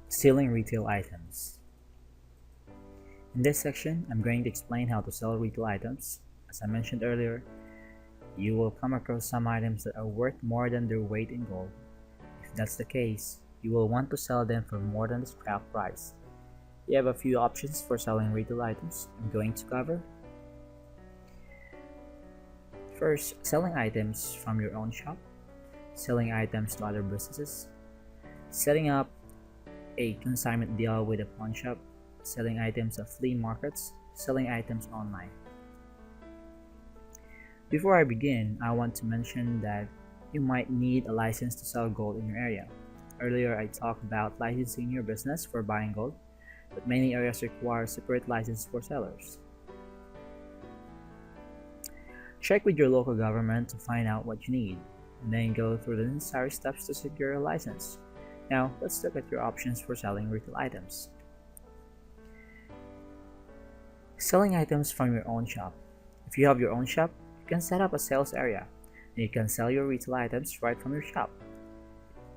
Selling retail items. In this section, I'm going to explain how to sell retail items. As I mentioned earlier, you will come across some items that are worth more than their weight in gold. If that's the case, you will want to sell them for more than the scrap price. You have a few options for selling retail items I'm going to cover. First, selling items from your own shop, selling items to other businesses, setting up a consignment deal with a pawn shop, selling items at flea markets, selling items online. Before I begin, I want to mention that you might need a license to sell gold in your area. Earlier, I talked about licensing your business for buying gold, but many areas require separate license for sellers. Check with your local government to find out what you need, and then go through the necessary steps to secure a license. Now, let's look at your options for selling retail items. Selling items from your own shop. If you have your own shop, you can set up a sales area, and you can sell your retail items right from your shop.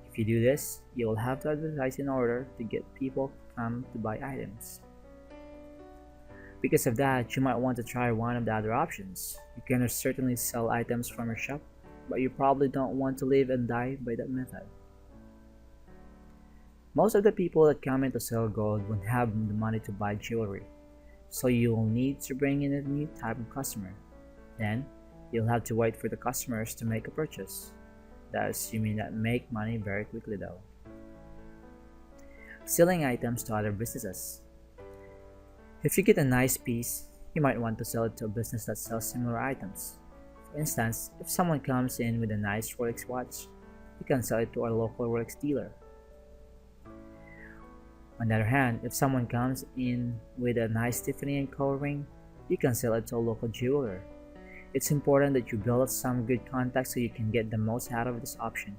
If you do this, you will have to advertise in order to get people to come to buy items. Because of that, you might want to try one of the other options. You can certainly sell items from your shop, but you probably don't want to live and die by that method. Most of the people that come in to sell gold won't have the money to buy jewelry, so you will need to bring in a new type of customer. Then, you'll have to wait for the customers to make a purchase. Thus, you may not make money very quickly though. Selling items to other businesses. If you get a nice piece, you might want to sell it to a business that sells similar items. For instance, if someone comes in with a nice Rolex watch, you can sell it to a local Rolex dealer. On the other hand, if someone comes in with a nice Tiffany & Co. ring, you can sell it to a local jeweler. It's important that you build some good contacts so you can get the most out of this option.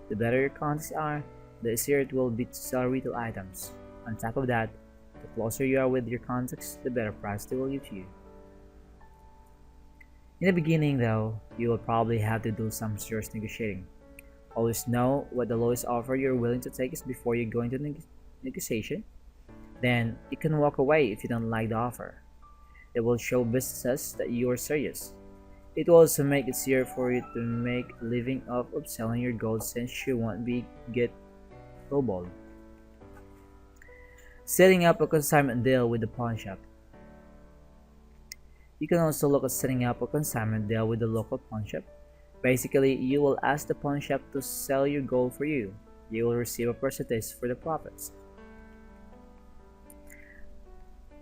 The better your contacts are, the easier it will be to sell retail items. On top of that, the closer you are with your contacts, the better price they will give you. In the beginning though, you will probably have to do some serious negotiating. Always know what the lowest offer you're willing to take is before you go into negotiation. Then you can walk away if you don't like the offer. It will show businesses that you are serious. It will also make it easier for you to make a living off of selling your gold since you won't get lowballed. Setting up a consignment deal with the pawn shop. You can also look at setting up a consignment deal with the local pawn shop. Basically, you will ask the pawn shop to sell your gold for you. You will receive a percentage for the profits.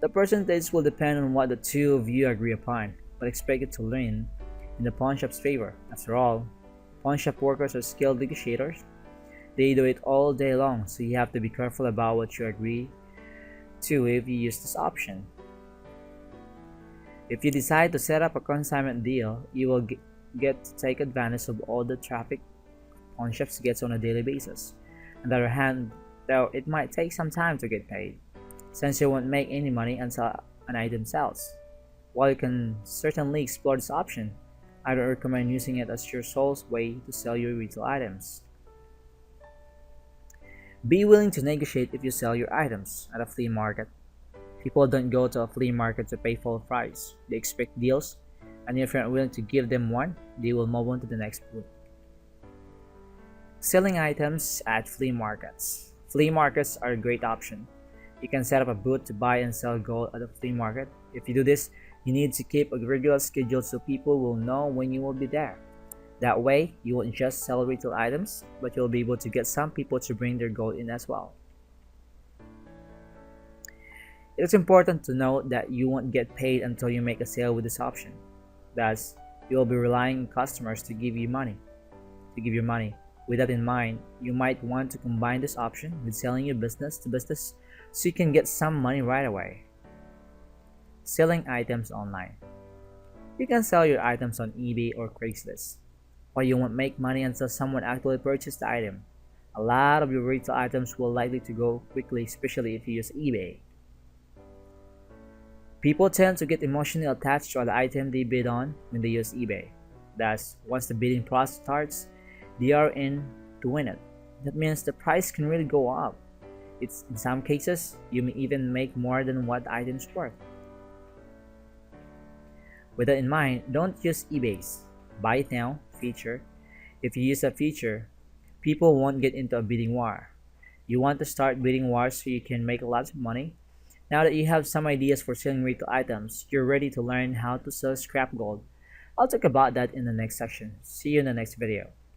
The percentage will depend on what the two of you agree upon, but expect it to lean in the pawn shop's favor. After all, pawn shop workers are skilled negotiators. They do it all day long, so you have to be careful about what you agree to if you use this option. If you decide to set up a consignment deal, you will get to take advantage of all the traffic pawn shops gets on a daily basis. On the other hand, though, it might take some time to get paid, since you won't make any money until an item sells. While you can certainly explore this option, I don't recommend using it as your sole way to sell your retail items. Be willing to negotiate if you sell your items at a flea market. People don't go to a flea market to pay full price. They expect deals, and if you're not willing to give them one, they will move on to the next booth. Selling items at flea markets. Flea markets are a great option. You can set up a booth to buy and sell gold at a flea market. If you do this, you need to keep a regular schedule so people will know when you will be there. That way, you won't just sell retail items, but you'll be able to get some people to bring their gold in as well. It is important to note that you won't get paid until you make a sale with this option. Thus, you will be relying on customers to give you money. With that in mind, you might want to combine this option with selling your business to business so you can get some money right away. Selling items online. You can sell your items on eBay or Craigslist, but you won't make money until someone actually purchased the item. A lot of your retail items will likely to go quickly, especially if you use eBay. People tend to get emotionally attached to the item they bid on when they use eBay. Thus, once the bidding process starts, they are in to win it. That means the price can really go up. It's in some cases, you may even make more than what the item's worth. With that in mind, don't use eBay's buy it now feature. If you use a feature, people won't get into a bidding war. You want to start bidding wars so you can make lots of money. Now that you have some ideas for selling retail items, you're ready to learn how to sell scrap gold. I'll talk about that in the next section. See you in the next video.